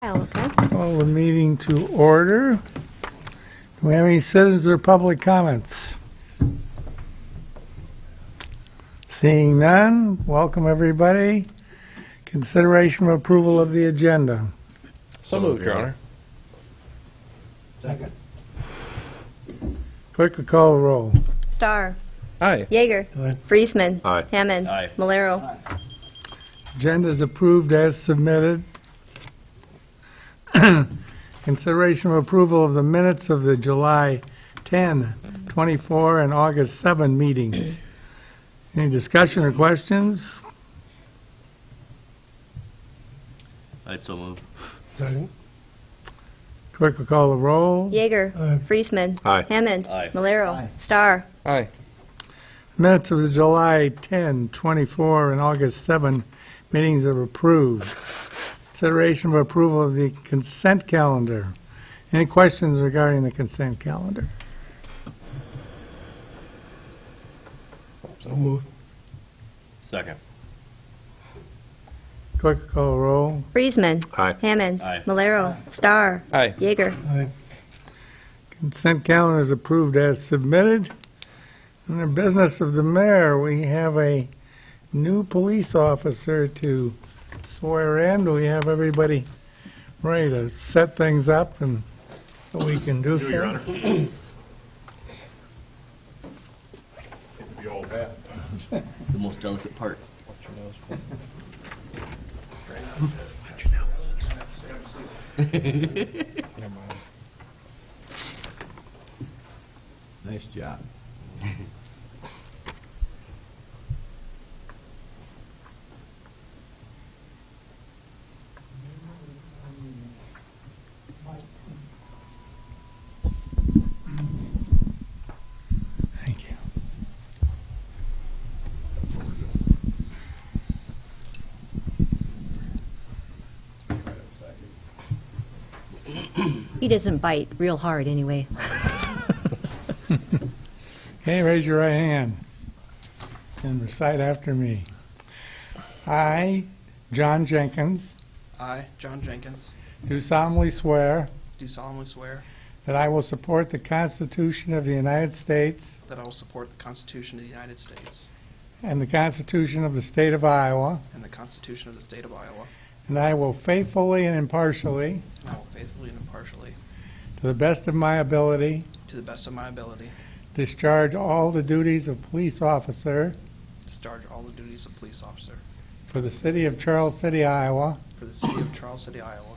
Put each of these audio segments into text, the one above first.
Okay. Call the meeting to order. Do we have any citizens or public comments? Seeing none, welcome everybody. Consideration of approval of the agenda. So moved, Your Honor. Second. Clerk will call the roll. Starr. Aye. Yeager. Aye. Friesman. Aye. Hammond. Aye. Malero. Agenda is approved as submitted. Consideration of approval of the minutes of the July 10, 24, and August 7 meetings. Any discussion or questions? I'd so move. Second. Clerk will call the roll. Yeager. Aye. Friesman. Aye. Hammond. Aye. Malero. Aye. Starr. Aye. Minutes of the July 10, 24, and August 7 meetings are approved. Consideration of approval of the consent calendar. Any questions regarding the consent calendar? So moved. Second. Clerk will call the roll. Friesman. Aye. Hammond. Aye. Malero. Starr. Aye. Yeager. Aye. Consent calendar is approved as submitted. In the business of the mayor, we have a new police officer to swear in. Do we have everybody ready to set things up and so we can do Your Honor. things? The old hat. The most delicate part. Nice job. Thank you. He doesn't bite real hard anyway. Okay, raise your right hand and recite after me. I, John Jenkins, I, John Jenkins, do solemnly swear do solemnly swear that I will support the Constitution of the United States that I will support the Constitution of the United States and the Constitution of the State of Iowa, and the Constitution of the State of Iowa, and I will faithfully and impartially, and I will faithfully and impartially, to the best of my ability, to the best of my ability, discharge all the duties of police officer discharge all the duties of police officer for the city of Charles City, Iowa, for the city of Charles City, Iowa,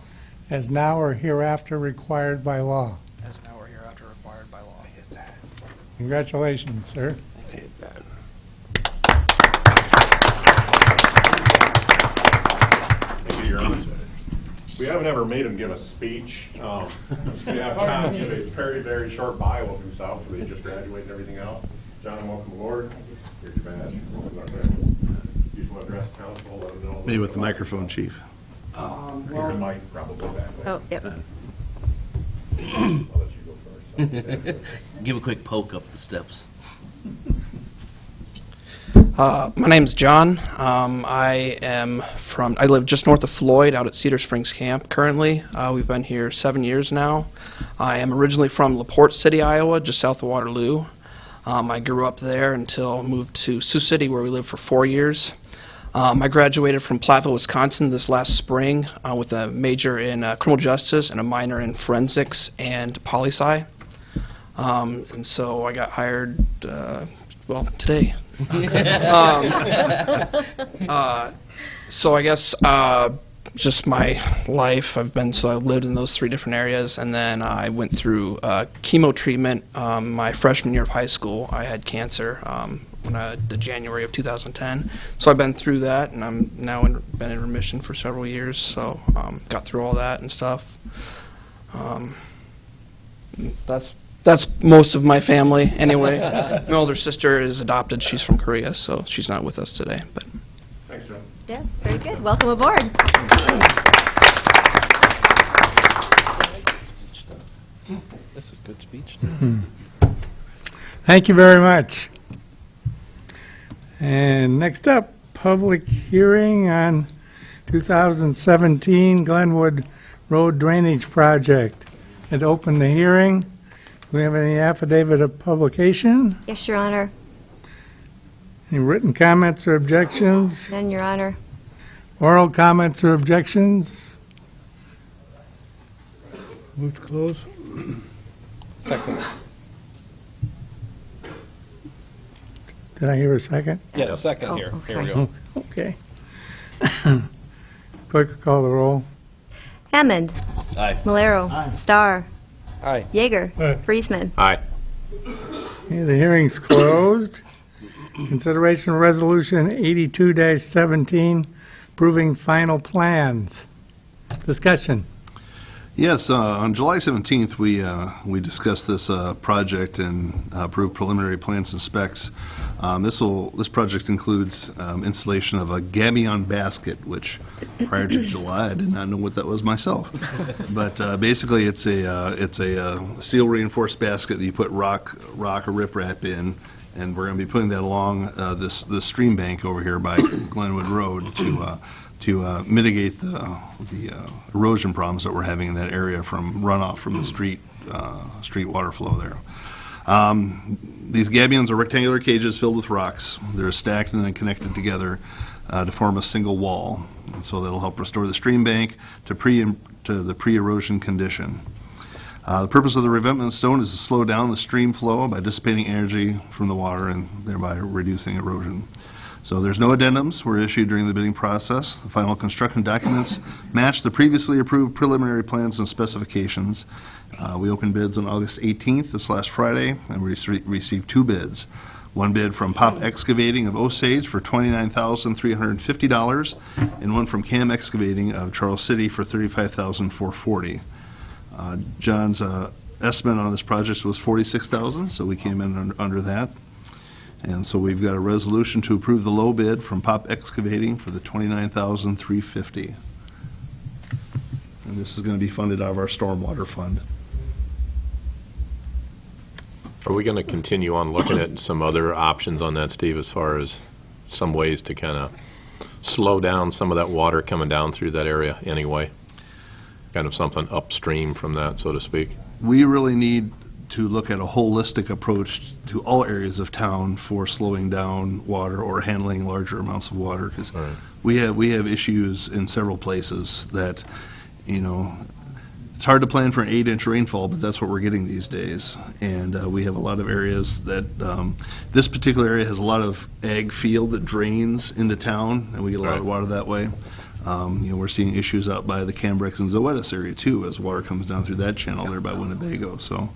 as now or hereafter required by law. as now or hereafter required by law. Congratulations, sir. Thank you, Your Honor. We haven't ever made him give a speech. We have John give a very, very short bio of himself, where he just graduated and everything else. John, welcome aboard. Here's your badge. You just want to address council, let them know. Maybe with the microphone, Chief. Here's the mic, probably back there. Oh, yep. I'll let you go first. Give a quick poke up the steps. My name's John. I live just north of Floyd, out at Cedar Springs Camp currently. We've been here 7 years now. I am originally from LaPorte City, Iowa, just south of Waterloo. I grew up there until I moved to Sioux City, where we lived for 4 years. I graduated from Platteville, Wisconsin this last spring with a major in criminal justice and a minor in forensics and poli-sci. And so I got hired, today. So I guess just my life, I've lived in those 3 different areas, and then I went through chemo treatment my freshman year of high school. I had cancer the January of 2010. So I've been through that, and I'm now been in remission for several years, so got through all that and stuff. That's most of my family, anyway. My older sister is adopted. She's from Korea, so she's not with us today. But Thanks, John. Yeah, very good. Welcome aboard. This is a good speech. Thank you very much. And next up, public hearing on 2017 Glenwood Road Drainage Project. I'd open the hearing. Do we have any affidavit of publication? Yes, Your Honor. Any written comments or objections? None, Your Honor. Oral comments or objections? Move to close. Second. Did I hear a second? Yes, second Oh, here. okay. Here we go. Okay. Clerk will call the roll. Hammond. Aye. Malero. Starr. Aye. Yeager. Aye. Friesman. Aye. Okay, the hearing's closed. Consideration of Resolution 82-17, approving final plans. Discussion. Yes, on July 17th, we discussed this project and approved preliminary plans and specs. This project includes installation of a gabion basket, which prior to July I did not know what that was myself. But basically, it's a steel reinforced basket that you put rock or riprap in, and we're going to be putting that along this stream bank over here by Glenwood Road to mitigate the erosion problems that we're having in that area from runoff from the street water flow there. These gabions are rectangular cages filled with rocks. They're stacked and then connected together to form a single wall. And so that'll help restore the stream bank to the pre-erosion condition. The purpose of the revetment stone is to slow down the stream flow by dissipating energy from the water and thereby reducing erosion. So there's no addendums were issued during the bidding process. The final construction documents match the previously approved preliminary plans and specifications. We opened bids on August 18th, this last Friday, and we received 2 bids. One bid from Pop Excavating of Osage for $29,350, and one from Cam Excavating of Charles City for $35,440. John's estimate on this project was $46,000, so we came in under that. And so we've got a resolution to approve the low bid from Pop Excavating for the $29,350. And this is going to be funded out of our stormwater fund. Are we going to continue on looking at some other options on that, Steve, as far as some ways to kind of slow down some of that water coming down through that area anyway? Kind of something upstream from that, so to speak? We really need to look at a holistic approach to all areas of town for slowing down water or handling larger amounts of water, because Right. we have issues in several places that, it's hard to plan for an 8-inch rainfall, but that's what we're getting these days. And we have a lot of areas that, this particular area has a lot of ag field that drains into town, and we get a lot of water that way. We're seeing issues out by the Cambrex and Zoetis area too, as water comes down through that channel there by Winnebago. So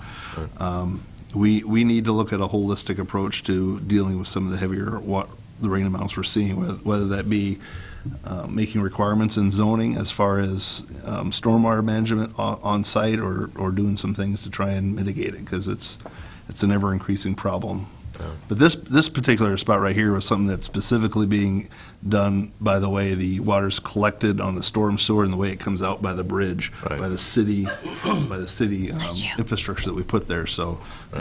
we need to look at a holistic approach to dealing with some of the heavier the rain amounts we're seeing, whether that be making requirements in zoning as far as stormwater management on site, or doing some things to try and mitigate it, because it's an ever increasing problem. But this particular spot right here was something that's specifically being done by the way the water's collected on the storm sewer and the way it comes out by the bridge, by the city infrastructure that we put there. So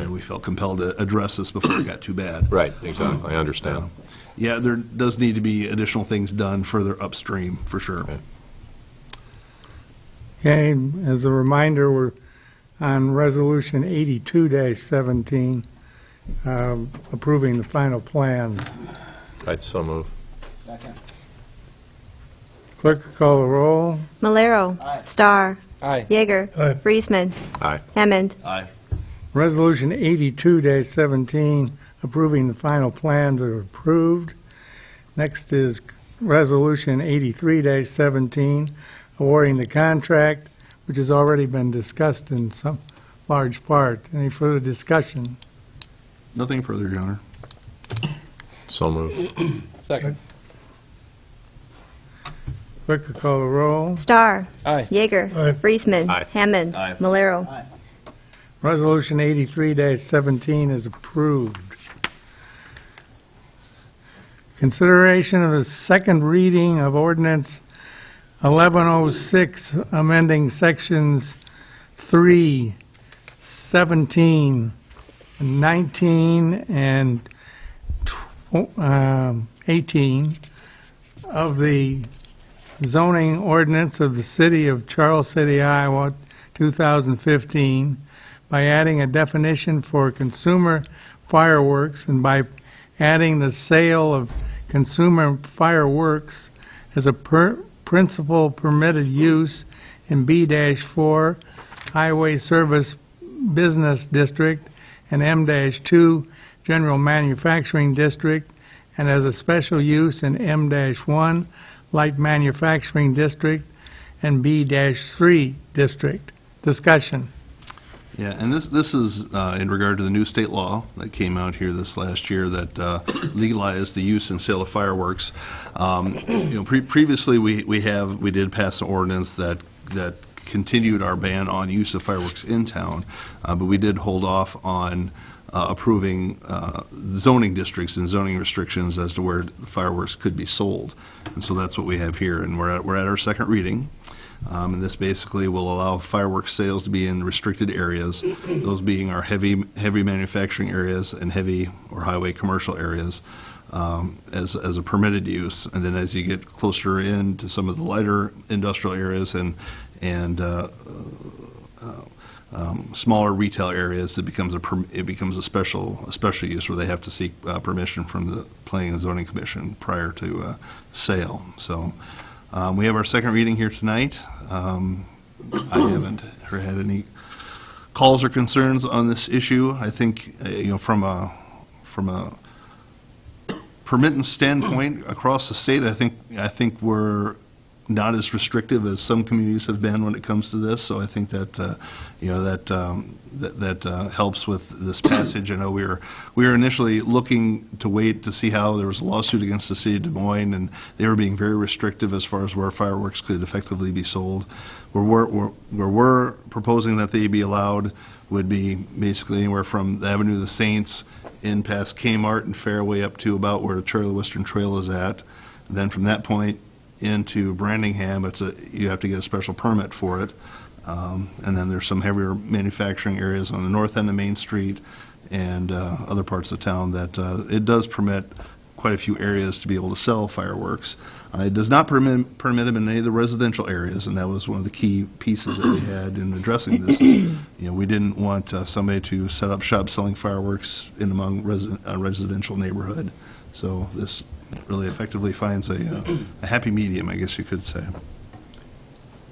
we felt compelled to address this before it got too bad. Right, exactly. I understand. Yeah, there does need to be additional things done further upstream, for sure. Okay, as a reminder, we're on Resolution 82-17. Approving the final plans. I'd so move. Clerk will call the roll. Malero. Starr. Aye. Yeager. Aye. Friesman. Aye. Hammond. Aye. Resolution 82-17, approving the final plans are approved. Next is Resolution 83-17, awarding the contract, which has already been discussed in some large part. Any further discussion? Nothing further, Your Honor. So move. Second. Clerk will call the roll. Starr. Aye. Yeager. Aye. Friesman. Aye. Hammond. Aye. Malero. Resolution 83-17 is approved. Consideration of the second reading of ordinance 1106, amending sections 3, 17, 19, and 18 of the zoning ordinance of the City of Charles City, Iowa, 2015, by adding a definition for consumer fireworks and by adding the sale of consumer fireworks as a principal permitted use in B-4 Highway Service Business District and M-2 General Manufacturing District, and as a special use in M-1 Light Manufacturing District and B-3 District. Discussion. Yeah, and this is in regard to the new state law that came out here this last year that legalized the use and sale of fireworks. Previously we did pass an ordinance that continued our ban on use of fireworks in town, but we did hold off on approving zoning districts and zoning restrictions as to where fireworks could be sold. And so that's what we have here, and we're at our second reading. And this basically will allow fireworks sales to be in restricted areas, those being our heavy manufacturing areas and heavy or highway commercial areas, as a permitted use. And then as you get closer in to some of the lighter industrial areas and smaller retail areas, it becomes a special use where they have to seek permission from the Planning and Zoning Commission prior to sale. So. We have our second reading here tonight. I haven't had any calls or concerns on this issue. I think, from a permittance standpoint across the state, I think we're not as restrictive as some communities have been when it comes to this. So I think that that helps with this passage. I know we were initially looking to wait to see how there was a lawsuit against the city of Des Moines, and they were being very restrictive as far as where fireworks could effectively be sold. Where we're proposing that they be allowed would be basically anywhere from the Avenue of the Saints in past Kmart and Fairway up to about where the Charlie Western Trail is at. And then from that point into Brandingham, you have to get a special permit for it. And then there's some heavier manufacturing areas on the north end of Main Street and other parts of town that it does permit quite a few areas to be able to sell fireworks. It does not permit them in any of the residential areas, and that was one of the key pieces that we had in addressing this. We didn't want somebody to set up shop selling fireworks in among a residential neighborhood. So this really effectively finds a happy medium, I guess you could say.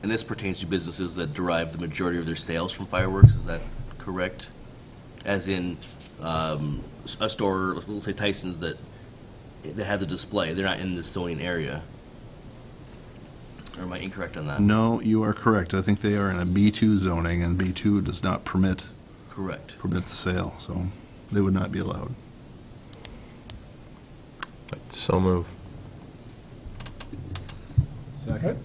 And this pertains to businesses that derive the majority of their sales from fireworks, is that correct? As in a store, let's say Tyson's, that has a display, they're not in this zoning area. Or am I incorrect on that? No, you are correct. I think they are in a B2 zoning, and B2 does not permit the sale, so they would not be allowed. So move. Second.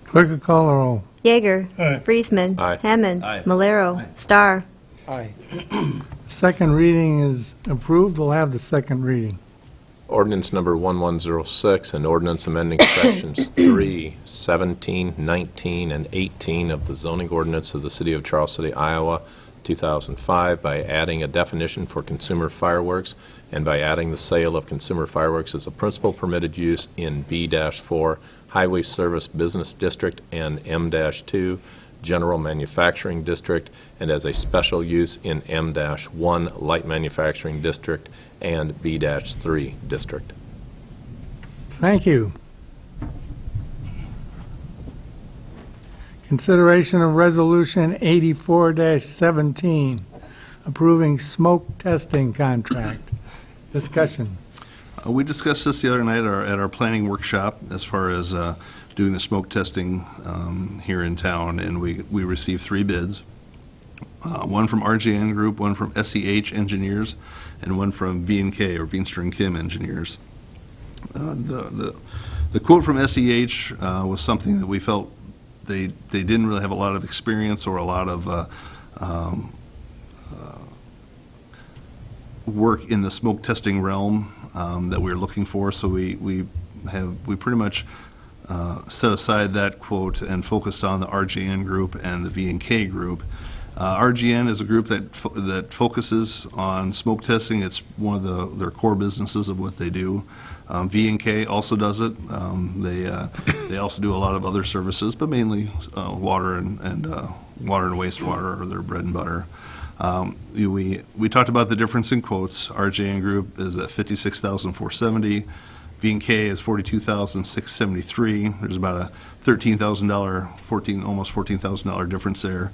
Clerk will call the roll. Yeager. Aye. Friesman. Aye. Hammond. Aye. Malero. Aye. Starr. Aye. Second reading is approved. We'll have the second reading. Ordinance number 1106, an ordinance amending sections 3, 17, 19, and 18 of the zoning ordinance of the City of Charles City, Iowa, 2005 by adding a definition for consumer fireworks and by adding the sale of consumer fireworks as a principal permitted use in B-4 Highway Service Business District and M-2 General Manufacturing District, and as a special use in M-1 Light Manufacturing District and B-3 District. Thank you. Consideration of Resolution 84-17, approving smoke testing contract. Discussion. We discussed this the other night at our planning workshop as far as doing the smoke testing here in town, and we received 3 bids. One from RJN Group, one from SEH Engineers, and one from V&K, or Veenstra and Kim Engineers. The quote from SEH was something that we felt they didn't really have a lot of experience or a lot of work in the smoke testing realm that we were looking for, so we pretty much set aside that quote and focused on the RJN Group and the V&K Group. RGN is a group that focuses on smoke testing. It's one of their core businesses of what they do. V&K also does it. They also do a lot of other services, but mainly water and wastewater are their bread and butter. We talked about the difference in quotes. RGN Group is at $56,470. V&K is $42,673. There's about a $13,000, almost $14,000 difference there.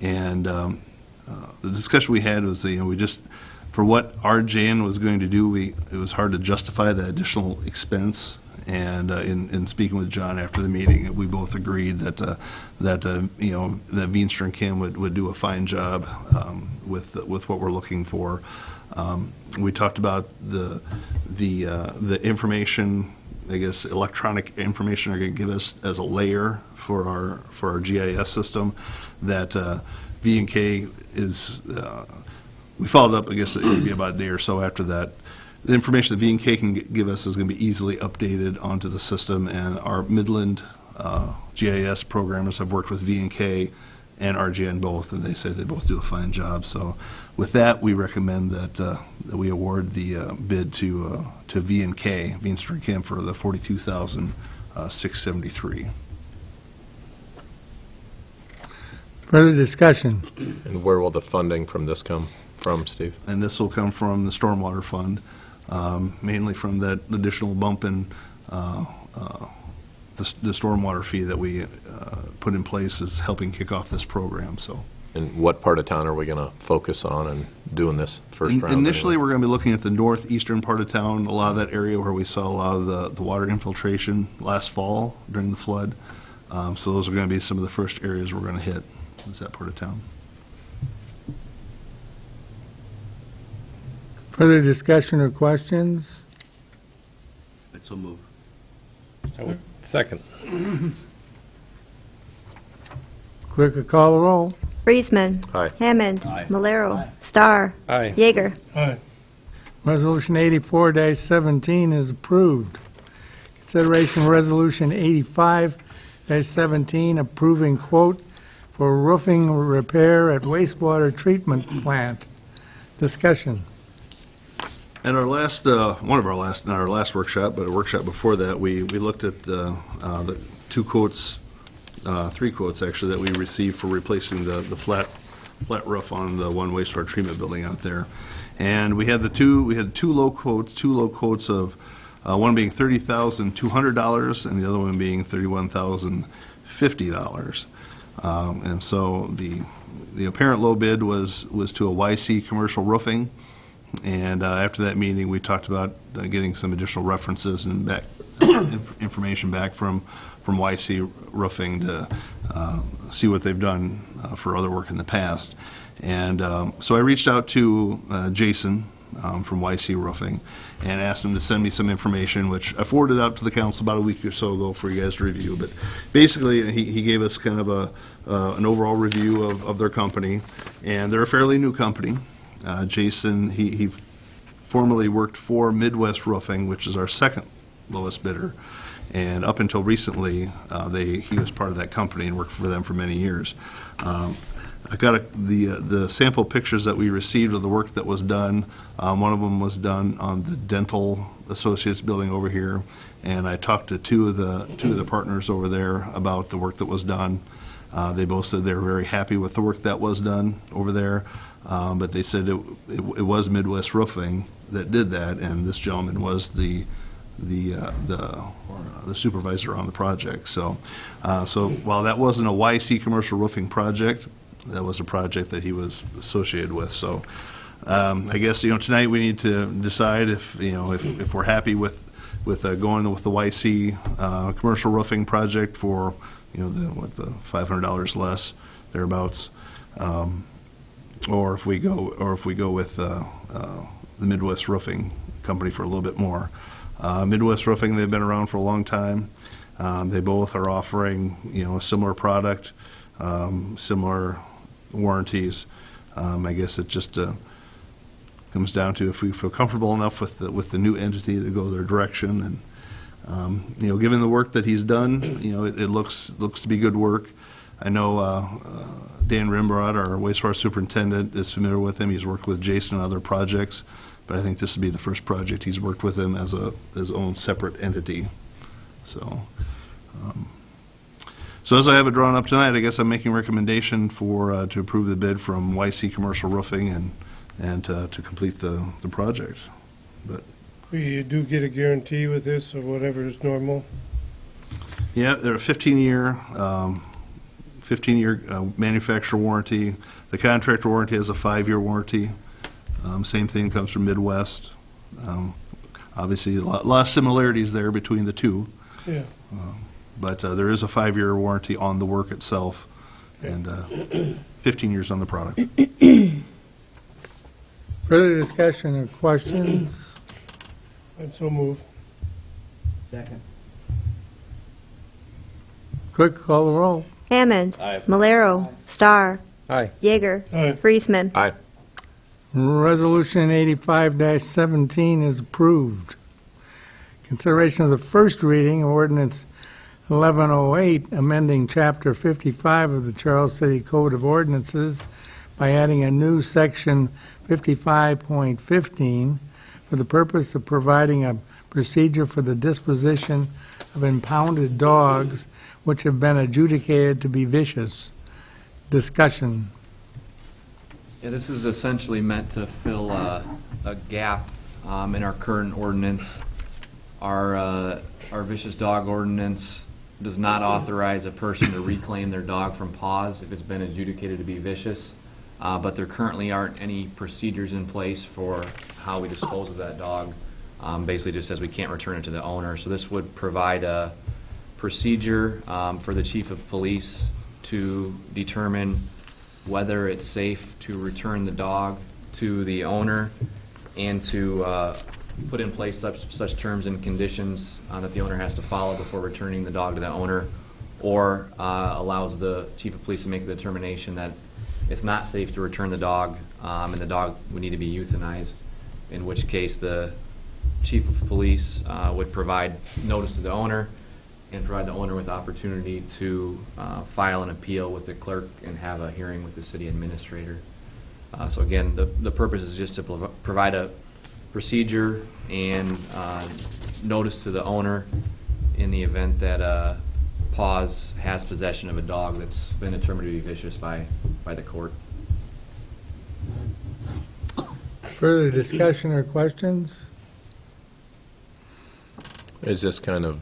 And the discussion we had was, we just, for what RJN was going to do, it was hard to justify that additional expense. And in speaking with John after the meeting, we both agreed that that Veenstra and Kim would do a fine job with what we're looking for. We talked about the information, I guess electronic information are going to give us as a layer for our GIS system. That V&K is, we followed up, I guess it would be about a day or so after that. The information that V&K can give us is going to be easily updated onto the system, and our Midland GIS programmers have worked with V&K and RGN both, and they say they both do a fine job. So with that, we recommend that we award the bid to V&K, Veenstra and Kim, for the $42,673. Further discussion? And where will the funding from this come from, Steve? And this will come from the Stormwater Fund, mainly from that additional bump in the stormwater fee that we put in place is helping kick off this program. So. And what part of town are we going to focus on and doing this first round? Initially, anyway? we're going to be looking at the northeastern part of town, a lot of that area where we saw a lot of the water infiltration last fall during the flood. So those are going to be some of the first areas we're going to hit, is that part of town. Further discussion or questions? I'd so move. Second. Clerk will call the roll. Friesman. Aye. Hammond. Aye. Malero. Starr. Aye. Yeager. Aye. Resolution 84-17 is approved. Consideration of Resolution 85-17 approving quote for roofing repair at wastewater treatment plant. Discussion. At our last, not our last workshop, but a workshop before that, we looked at the three quotes actually that we received for replacing the flat roof on the one wastewater treatment building out there. And we had two low quotes of one being $30,200 and the other one being $31,050. And so the apparent low bid was to a YC Commercial Roofing. And after that meeting, we talked about getting some additional references and information back from YC Roofing to see what they've done for other work in the past. And so I reached out to Jason from YC Roofing and asked him to send me some information, which I forwarded out to the council about a week or so ago for you guys to review. But basically, he gave us kind of an overall review of their company, and they're a fairly new company. Jason, he formerly worked for Midwest Roofing, which is our second lowest bidder, and up until recently, he was part of that company and worked for them for many years. I got the sample pictures that we received of the work that was done. One of them was done on the Dental Associates building over here, and I talked to two of the partners over there about the work that was done. They both said they were very happy with the work that was done over there, but they said it was Midwest Roofing that did that, and this gentleman was the supervisor on the project. So while that wasn't a YC Commercial Roofing project, that was a project that he was associated with. So I guess tonight we need to decide if we're happy with going with the YC Commercial Roofing project for the $500 less thereabouts, or if we go with the Midwest Roofing company for a little bit more. Midwest Roofing, they've been around for a long time. They both are offering a similar product, similar warranties. I guess it just comes down to if we feel comfortable enough with the new entity to go their direction. And given the work that he's done, it looks to be good work. I know Dan Rimrod, our wastewater superintendent, is familiar with him. He's worked with Jason on other projects, but I think this would be the first project he's worked with him as his own separate entity. So, so as I have it drawn up tonight, I guess I'm making recommendation for to approve the bid from YC Commercial Roofing and to complete the project. But We do get a guarantee with this of whatever is normal. yeah, they're a 15-year manufacturer warranty. The contractor warranty has a 5-year warranty. Same thing comes from Midwest. Obviously, a lot of similarities there between the two. Yeah. But there is a 5-year warranty on the work itself, and 15 years on the product. Further discussion or questions? I'd so move. Second. Clerk, call the roll. Hammond. Aye. Malero. Starr. Aye. Yeager. Aye. Friesman. Aye. Resolution 85-17 is approved. Consideration of the first reading, ordinance 1108, amending Chapter 55 of the Charles City Code of Ordinances by adding a new section 55.15 for the purpose of providing a procedure for the disposition of impounded dogs which have been adjudicated to be vicious. Discussion. Yeah, this is essentially meant to fill a gap in our current ordinance. Our vicious dog ordinance does not authorize a person to reclaim their dog from paws if it's been adjudicated to be vicious, but there currently aren't any procedures in place for how we dispose of that dog. Basically just says we can't return it to the owner. So this would provide a procedure for the chief of police to determine whether it's safe to return the dog to the owner and to put in place such terms and conditions that the owner has to follow before returning the dog to the owner, or allows the chief of police to make the determination that it's not safe to return the dog and the dog would need to be euthanized, in which case the chief of police would provide notice to the owner and provide the owner with opportunity to file an appeal with the clerk and have a hearing with the city administrator. So again, the purpose is just to provide a procedure and notice to the owner in the event that PAWS has possession of a dog that's been determined to be vicious by the court. Further discussion or questions? Is this kind of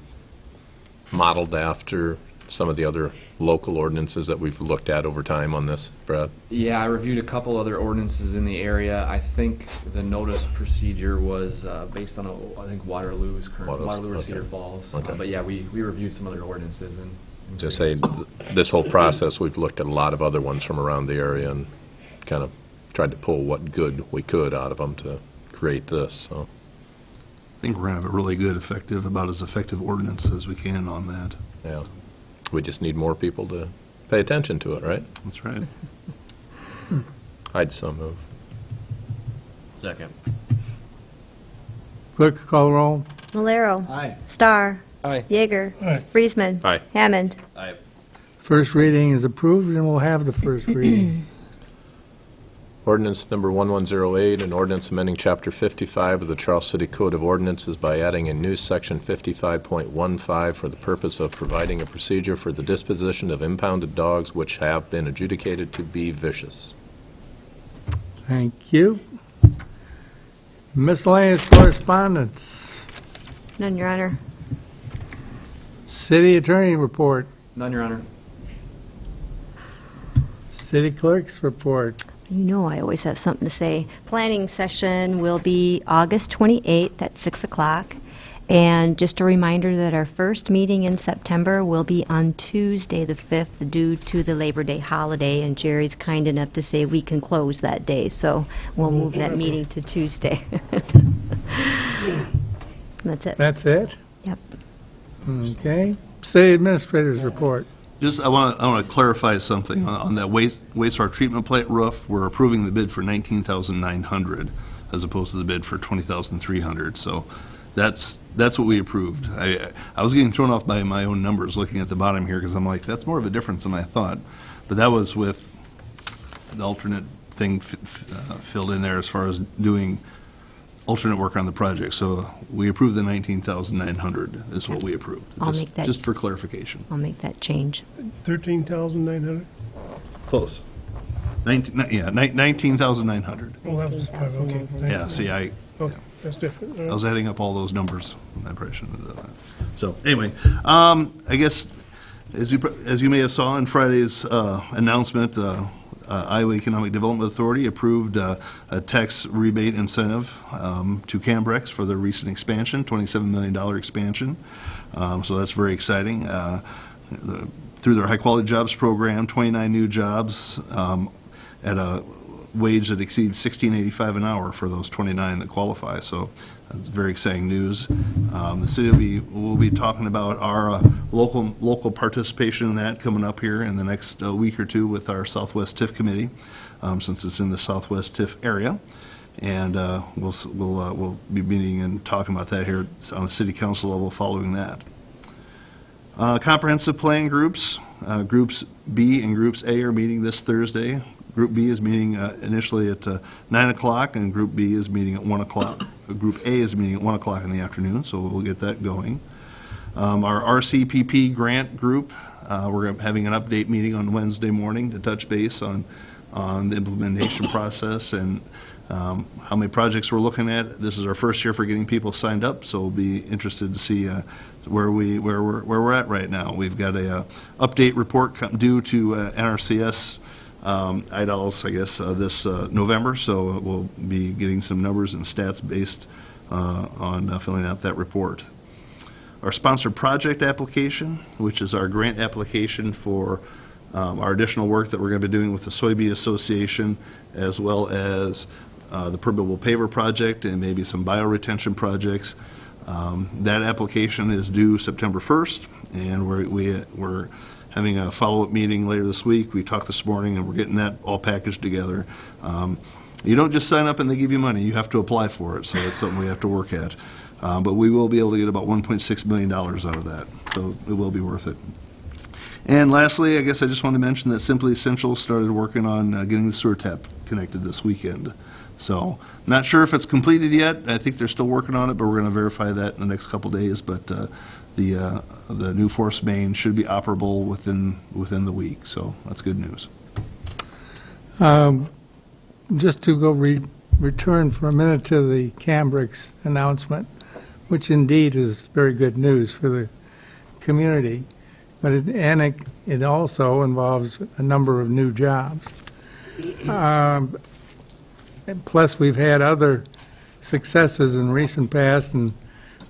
modeled after some of the other local ordinances that we've looked at over time on this, Brad? Yeah, I reviewed a couple other ordinances in the area. I think the notice procedure was based on, I think Waterloo's current, Waterloo or okay. Cedar Falls. Okay. But yeah, we reviewed some other ordinances. And To say, this whole process, we've looked at a lot of other ones from around the area and kind of tried to pull what good we could out of them to create this. So I think we're going to have a really good, about as effective ordinance as we can on that. yeah, we just need more people to pay attention to it, right? That's right. I'd so move. Second. Clerk, call the roll. Malero. Aye. Starr. Aye. Yeager. Aye. Friesman. Aye. Hammond. Aye. First reading is approved, and we'll have the first reading. Ordinance number 1108, an ordinance amending Chapter 55 of the Charles City Code of Ordinances by adding a new Section 55.15 for the purpose of providing a procedure for the disposition of impounded dogs which have been adjudicated to be vicious. Thank you. Miscellaneous correspondence. None, Your Honor. City attorney report. none, Your Honor. City clerk's report. You know I always have something to say. Planning session will be August 28th at 6 o'clock. And just a reminder that our first meeting in September will be on Tuesday the 5th due to the Labor Day holiday. And Jerry's kind enough to say we can close that day. So we'll move that meeting to Tuesday. That's it. That's it? Yep. Okay. City administrator's report. Just, I want to clarify something on that wastewater treatment plant roof. We're approving the bid for $19,900 as opposed to the bid for $20,300. So That's what we approved. I was getting thrown off by my own numbers looking at the bottom here, because I'm like, that's more of a difference than I thought. But that was with the alternate thing filled in there as far as doing alternate work on the project. So we approved the 19,900 is what we approved. I'll make that- Just for clarification. I'll make that change. 13,900? Close. 19,900. Oh, that was, okay. thank Yeah, you. see, Okay, that's different. I was adding up all those numbers. I probably shouldn't have done that. So anyway, I guess as you may have saw in Friday's announcement, Iowa Economic Development Authority approved a tax rebate incentive to Cambrex for their recent expansion, $27 million expansion. So that's very exciting. Through their High Quality Jobs program, 29 new jobs at a wage that exceeds $16.85 an hour for those 29 that qualify. So that's very exciting news. The city will be talking about our local participation in that coming up here in the next week or two with our Southwest TIF committee, since it's in the Southwest TIF area. And we'll be meeting and talking about that here on the city council level following that. Comprehensive plan groups, groups B and groups A are meeting this Thursday. Group B is meeting initially at 9 o'clock, and Group B is meeting at 1 o'clock. Group A is meeting at 1 o'clock in the afternoon, so we'll get that going. Our RCPP grant group, we're having an update meeting on Wednesday morning to touch base on the implementation process and how many projects we're looking at. This is our first year for getting people signed up, so we'll be interested to see where we're at right now. We've got a update report due to NRCS IDOLS, I guess, this November, so we'll be getting some numbers and stats based on filling out that report. Our sponsored project application, which is our grant application for our additional work that we're going to be doing with the Soybean Association, as well as the permeable paver project and maybe some bioretention projects. That application is due September 1st, and we're having a follow-up meeting later this week. We talked this morning, and we're getting that all packaged together. You don't just sign up and they give you money. You have to apply for it, so that's something we have to work at. But we will be able to get about $1.6 million out of that, so it will be worth it. And lastly, I guess I just want to mention that Simply Essential started working on getting the sewer tap connected this weekend. So, not sure if it's completed yet. I think they're still working on it, but we're going to verify that in the next couple days. But the new force main should be operable within the week, so that's good news. Just to go return for a minute to the Cambrex announcement, which indeed is very good news for the community, but it also involves a number of new jobs. Plus, we've had other successes in recent past, and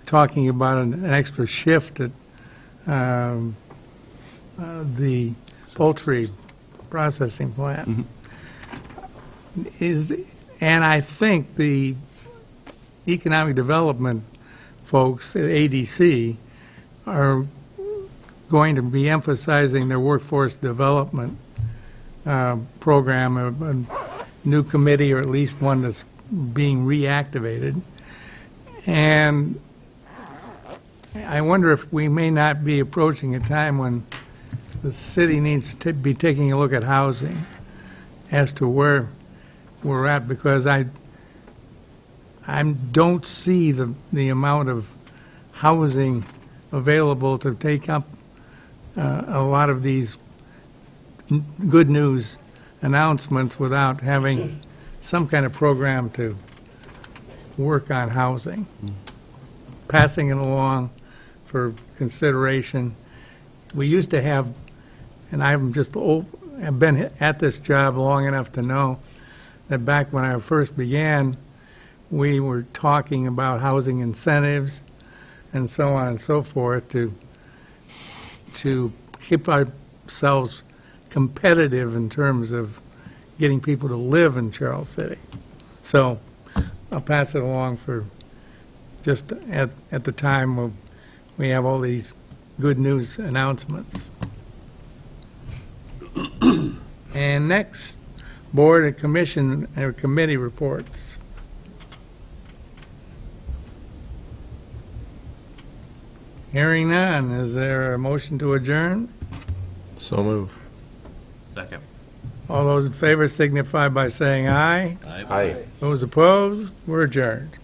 talking about an extra shift at the poultry processing plant. Mm-hmm. And I think the economic development folks at ADC are going to be emphasizing their workforce development program, a new committee, or at least one that's being reactivated. And I wonder if we may not be approaching a time when the city needs to be taking a look at housing as to where we're at, because I don't see the amount of housing available to take up a lot of these good news announcements without having some kind of program to work on housing. Passing it along for consideration. We used to have, and I'm just old, I've been at this job long enough to know that back when I first began, we were talking about housing incentives and so on and so forth to keep ourselves competitive in terms of getting people to live in Charles City. So I'll pass it along for just at the time when we have all these good news announcements. And next, board and commission or committee reports. Hearing none, is there a motion to adjourn? So move. Second. All those in favor signify by saying aye. Aye. Those opposed, we're adjourned.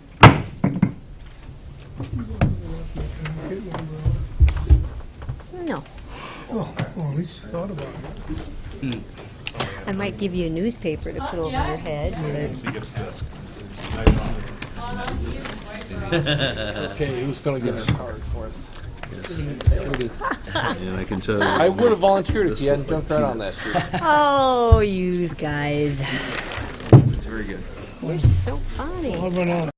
No. Oh, at least you thought about it. I might give you a newspaper to put over your head. Okay, who's going to get our card for us? And I can tell you. I would have volunteered if you hadn't jumped right on that. Oh, you guys. Very good. You're so funny. I'll run out.